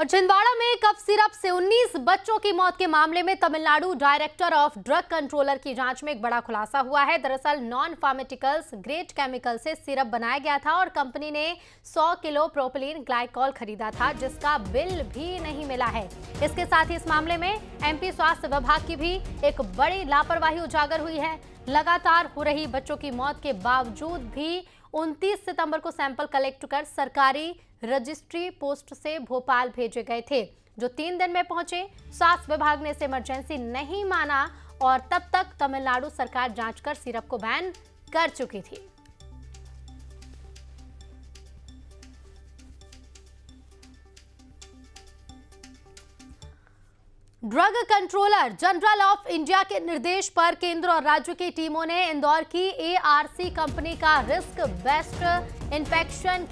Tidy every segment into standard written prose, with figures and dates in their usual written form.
और छिंदवाड़ा में cough syrup से 19 बच्चों की मौत के मामले में Tamil Nadu director of drug controller की जांच में एक बड़ा खुलासा हुआ है। दरअसल नॉन फार्मास्यूटिकल्स ग्रेड केमिकल से सिरप बनाया गया था और कंपनी ने 100 किलो प्रोपिलीन ग्लाइकोल खरीदा था, जिसका बिल भी नहीं मिला है। इसके साथ ही इस मामले में एमपी स्वास्थ्य विभाग की भी एक बड़ी लापरवाही उजागर हुई है। लगातार हो रही बच्चों की मौत के बावजूद भी 29 सितंबर को सैंपल कलेक्ट कर सरकारी रजिस्ट्री पोस्ट से भोपाल भेजे गए थे, जो 3 दिन में पहुंचे। स्वास्थ्य विभाग ने इसे इमरजेंसी नहीं माना और तब तक तमिलनाडु सरकार जांच कर सिरप को बैन कर चुकी थी। Drug controller general of India के निर्देश पर केंद्र और राज्य की टीमों ने इंदौर की एआरसी कंपनी का रिस्क बेस्ड इंस्पेक्शन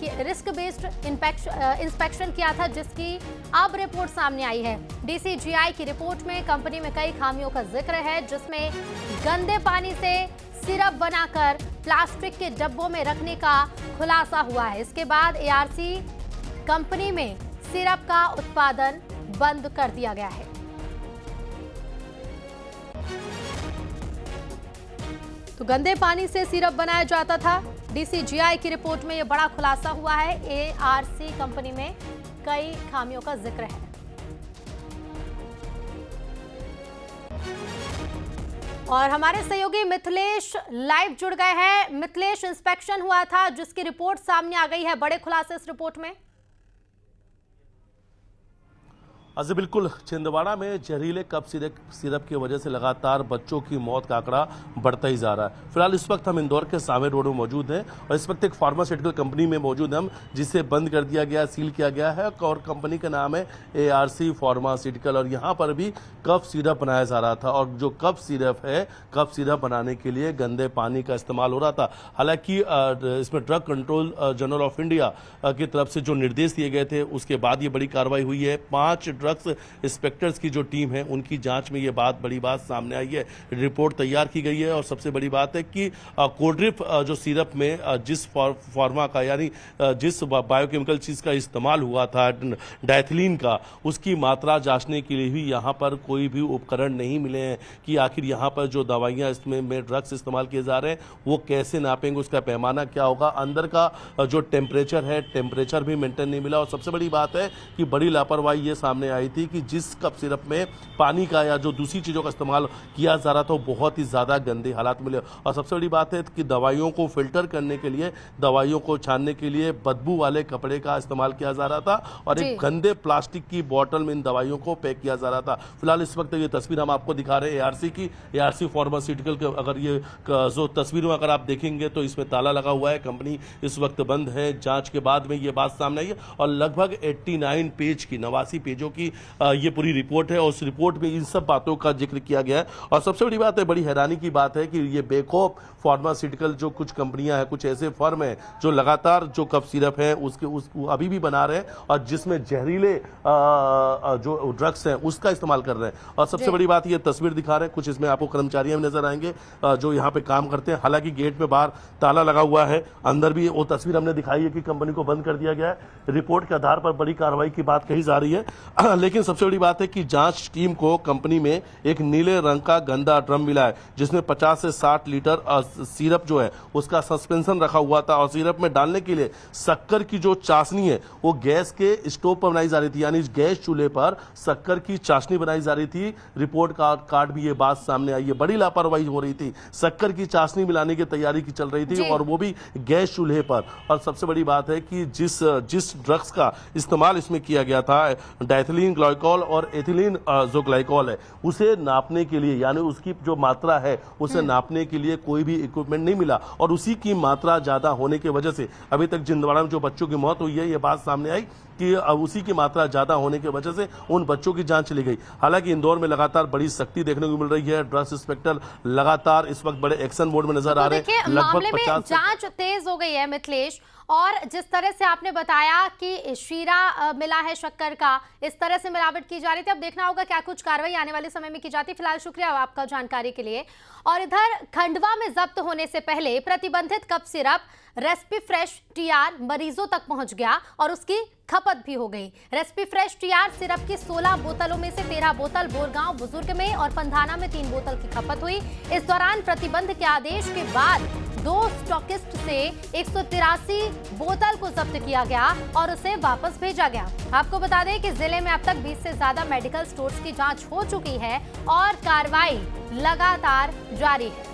किया था, जिसकी अब रिपोर्ट सामने आई है। डीसीजीआई की रिपोर्ट में कंपनी में कई खामियों का जिक्र है, जिसमें गंदे पानी से सिरप बनाकर प्लास्टिक के डब्बों में रखने का खुलासा हुआ है। इसके बाद एआरसी कंपनी में सिरप का उत्पादन बंद कर दिया गया है। तो गंदे पानी से सिरप बनाया जाता था। डीसीजीआई की रिपोर्ट में यह बड़ा खुलासा हुआ है। एआरसी कंपनी में कई खामियों का जिक्र है। और हमारे सहयोगी मिथिलेश लाइव जुड़ गए हैं। मिथिलेश, इंस्पेक्शन हुआ था जिसकी रिपोर्ट सामने आ गई है, बड़े खुलासे इस रिपोर्ट में। जी बिल्कुल, छिंदवाड़ा में जहरीले कफ सिरप की वजह से लगातार बच्चों की मौत का आंकड़ा बढ़ता ही जा रहा है। फिलहाल इस वक्त हम इंदौर के सावे रोड में मौजूद हैं और इस वक्त एक फार्मास्यूटिकल कंपनी में मौजूद हैं हम, जिसे बंद कर दिया गया, सील किया गया है और कंपनी का नाम है एआरसी फार्मास्यूटिकल। और यहाँ पर भी कफ सिरप बनाया जा रहा था और जो कफ सिरप है, कफ सिरप बनाने के लिए गंदे पानी का इस्तेमाल हो रहा था। हालांकि इसमें drug control general of India की तरफ से जो निर्देश दिए गए थे, उसके बाद ये बड़ी कार्रवाई हुई है। 5 ड्रग्स इंस्पेक्टर्स की जो टीम है, उनकी जांच में ये बड़ी बात सामने आई है। रिपोर्ट तैयार की गई है और सबसे बड़ी बात है कि कोड्रिप जो सिरप में जिस फार्मा का यानी जिस बायोकेमिकल चीज का इस्तेमाल हुआ था, डायथिलीन का, उसकी मात्रा जांचने के लिए भी यहाँ पर कोई भी उपकरण नहीं मिले हैं कि आखिर यहाँ पर जो दवाइयाँ इसमें ड्रग्स इस्तेमाल किए जा रहे हैं वो कैसे नापेंगे, उसका पैमाना क्या होगा, अंदर का जो टेम्परेचर है, टेम्परेचर भी मेंटेन नहीं मिला। और सबसे बड़ी बात है कि बड़ी लापरवाही ये सामने आई थी कि जिस कप सिरप में पानी का या जो दूसरी चीजों का इस्तेमाल किया जा रहा था, वो बहुत ही ज्यादा गंदे हालात मिले। और सबसे बड़ी बात है कि दवाइयों को फिल्टर करने के लिए, दवाइयों को छानने के लिए बदबू वाले कपड़े का इस्तेमाल किया जा रहा था और एक गंदे प्लास्टिक की बोतल में इन दवाइयों को पैक किया जा रहा था। फिलहाल इस वक्त ये तस्वीर हम आपको दिखा रहे हैं एआरसी की, एआरसी फार्मास्यूटिकल के। अगर ये जो तस्वीर में अगर आप देखेंगे तो इसमें ताला लगा हुआ है, कंपनी इस वक्त बंद है। जांच के बाद में ये बात सामने आई है और लगभग 89 पेज की, 89 पेजों की ये पूरी रिपोर्ट है और उस रिपोर्ट में इन सब बातों का जिक्र किया गया है। और सबसे बड़ी बात है, बड़ी हैरानी की बात है कि ये बेखौफ फार्मास्यूटिकल जो कुछ कंपनियां हैं, कुछ ऐसे फर्म हैं जो लगातार जो कफ सिरप है उसको अभी भी बना रहे हैं और जिसमें जहरीले जो ड्रग्स हैं उसका इस्तेमाल कर रहे हैं। और सबसे बड़ी बात, ये तस्वीर दिखा रहे हैं, कुछ इसमें आपको कर्मचारियां भी नजर आएंगे जो यहाँ पे काम करते हैं। हालांकि गेट पे बाहर ताला लगा हुआ है, अंदर भी वो तस्वीर हमने दिखाई है कि कंपनी को बंद कर दिया गया है। रिपोर्ट के आधार पर बड़ी कार्रवाई की बात कही जा रही है। लेकिन सबसे बड़ी बात है कि जांच टीम को कंपनी में एक नीले रंग का गंदा ड्रम मिला है, जिसमें 50 से 60 लीटर सिरप जो है उसका सस्पेंशन रखा हुआ था। और सिरप में डालने के लिए शक्कर की जो चाशनी है वो गैस के स्टोव पर बनाई जा रही थी, यानी गैस चूल्हे पर शक्कर की चाशनी बनाई जा रही थी। रिपोर्ट कार्ड भी ये बात सामने आई है, बड़ी लापरवाही हो रही थी। शक्कर की चाशनी मिलाने की तैयारी की चल रही थी और वो भी गैस चूल्हे पर। और सबसे बड़ी बात है कि जिस ड्रग्स का इस्तेमाल इसमें किया गया था, डायथिलीन ग्लाइकोल और एथिलीन जो ग्लाइकोल है, उसे नापने के लिए, यानी उसकी जो मात्रा है उसे नापने के लिए कोई भी इक्विपमेंट नहीं मिला और उसी की मात्रा ज्यादा होने की वजह से अभी तक छिंदवाड़ा में जो बच्चों की मौत हुई है, ये बात सामने आई कि उसी की मात्रा ज्यादा होने की वजह से उन बच्चों की जांच चली गई। हालांकि इंदौर में लगातार बड़ी सख्ती देखने को मिल रही है। ड्रग्स इंस्पेक्टर लगातार इस वक्त बड़े एक्शन मोड में नजर आ रहे हैं। लगभग 50 जांच तेज हो गई है मिथिलेश, और जिस तरह से आपने बताया कि शीरा मिला है शक्कर का, इस तरह से मिलावट की जा रही थी। अब देखना होगा क्या कुछ कार्रवाई आने वाले समय में की जाती है। फिलहाल शुक्रिया आपका जानकारी के लिए। और इधर खंडवा में जब्त होने से पहले प्रतिबंधित कफ सिरप रेस्पी फ्रेश टीआर मरीजों तक पहुंच गया और उसकी खपत भी हो गई। रेस्पी फ्रेश टीआर सिरप की 16 बोतलों में से 13 बोतल बोरगांव बुजुर्ग में और पंधाना में 3 बोतल की खपत हुई। इस दौरान प्रतिबंध के आदेश के बाद 2 स्टॉकिस्ट से 183 बोतल को जब्त किया गया और उसे वापस भेजा गया। आपको बता दें कि जिले में अब तक 20 से ज्यादा मेडिकल स्टोर्स की जांच हो चुकी है और कार्रवाई लगातार जारी है।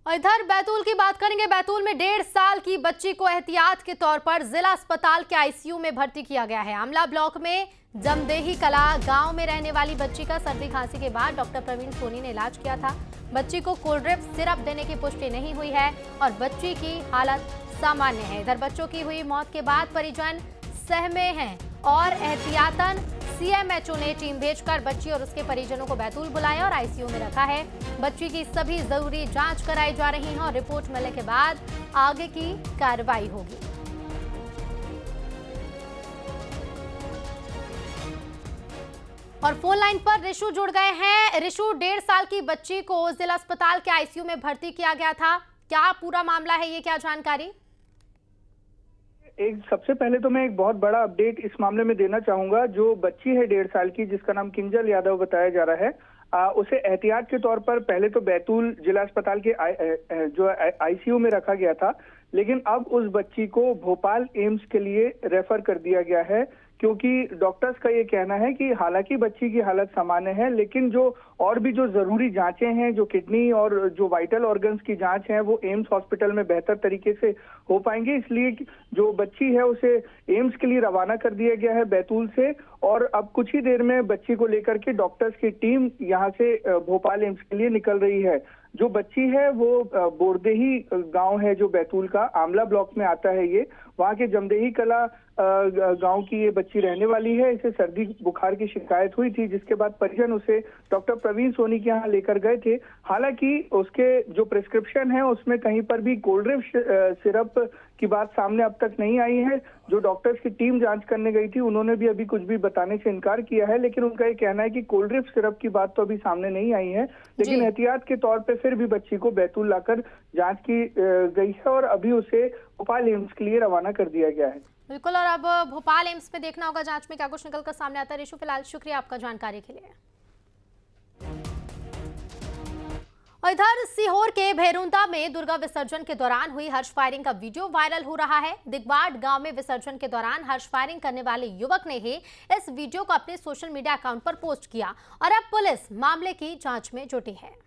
और इधर बैतूल की बात करेंगे। बैतूल में 1.5 साल की बच्ची को एहतियात के तौर पर जिला अस्पताल के आईसीयू में भर्ती किया गया है। आमला ब्लॉक में जमदेही कला गांव में रहने वाली बच्ची का सर्दी खांसी के बाद डॉक्टर प्रवीण सोनी ने इलाज किया था। बच्ची को कोल्ड्रिप सिरप देने की पुष्टि नहीं हुई है और बच्ची की हालत सामान्य है। इधर बच्चों की हुई मौत के बाद परिजन सहमे हैं और एहतियातन सीएमएचओ ने टीम भेजकर बच्ची और उसके परिजनों को बैतूल बुलाया और आईसीयू में रखा है। बच्ची की सभी जरूरी जांच कराई जा रही है और रिपोर्ट मिलने के बाद आगे की कार्रवाई होगी। और फोन लाइन पर रिशु जुड़ गए हैं। रिशु, 1.5 साल की बच्ची को जिला अस्पताल के आईसीयू में भर्ती किया गया था, क्या पूरा मामला है, ये क्या जानकारी? सबसे पहले तो मैं एक बहुत बड़ा अपडेट इस मामले में देना चाहूंगा। जो बच्ची है 1.5 साल की, जिसका नाम किंजल यादव बताया जा रहा है, उसे एहतियात के तौर पर पहले तो बैतूल जिला अस्पताल के जो आईसीयू में रखा गया था, लेकिन अब उस बच्ची को भोपाल एम्स के लिए रेफर कर दिया गया है, क्योंकि डॉक्टर्स का ये कहना है कि हालांकि बच्ची की हालत सामान्य है, लेकिन जो और भी जो जरूरी जांचें हैं, जो किडनी और जो वाइटल ऑर्गन्स की जांच है, वो एम्स हॉस्पिटल में बेहतर तरीके से हो पाएंगे। इसलिए जो बच्ची है उसे एम्स के लिए रवाना कर दिया गया है बैतूल से, और अब कुछ ही देर में बच्ची को लेकर के डॉक्टर्स की टीम यहाँ से भोपाल एम्स के लिए निकल रही है। जो बच्ची है वो बोरदेही गांव है जो बैतूल का आमला ब्लॉक में आता है, ये वहाँ के जमदेही कला गांव की ये बच्ची रहने वाली है। इसे सर्दी बुखार की शिकायत हुई थी, जिसके बाद परिजन उसे डॉक्टर प्रवीण सोनी के यहाँ लेकर गए थे। हालांकि उसके जो प्रिस्क्रिप्शन है उसमें कहीं पर भी कोल्ड्रिप सिरप की बात सामने अब तक नहीं आई है। जो डॉक्टर्स की टीम जांच करने गई थी उन्होंने भी अभी कुछ भी बताने से इनकार किया है, लेकिन उनका ये कहना है कि कोल्ड्रिप सिरप की बात तो अभी सामने नहीं आई है, लेकिन एहतियात के तौर पे फिर भी बच्ची को बैतूल लाकर जांच की गई है और अभी उसे भोपाल एम्स के लिए रवाना कर दिया गया है। बिल्कुल, और अब भोपाल एम्स में देखना होगा जांच में क्या कुछ निकलकर सामने आता है। रिशु, फिलहाल शुक्रिया आपका जानकारी के लिए। और इधर सीहोर के भैरुंदा में दुर्गा विसर्जन के दौरान हुई हर्ष फायरिंग का वीडियो वायरल हो रहा है। दिगबाट गांव में विसर्जन के दौरान हर्ष फायरिंग करने वाले युवक ने ही इस वीडियो को अपने सोशल मीडिया अकाउंट पर पोस्ट किया और अब पुलिस मामले की जांच में जुटी है।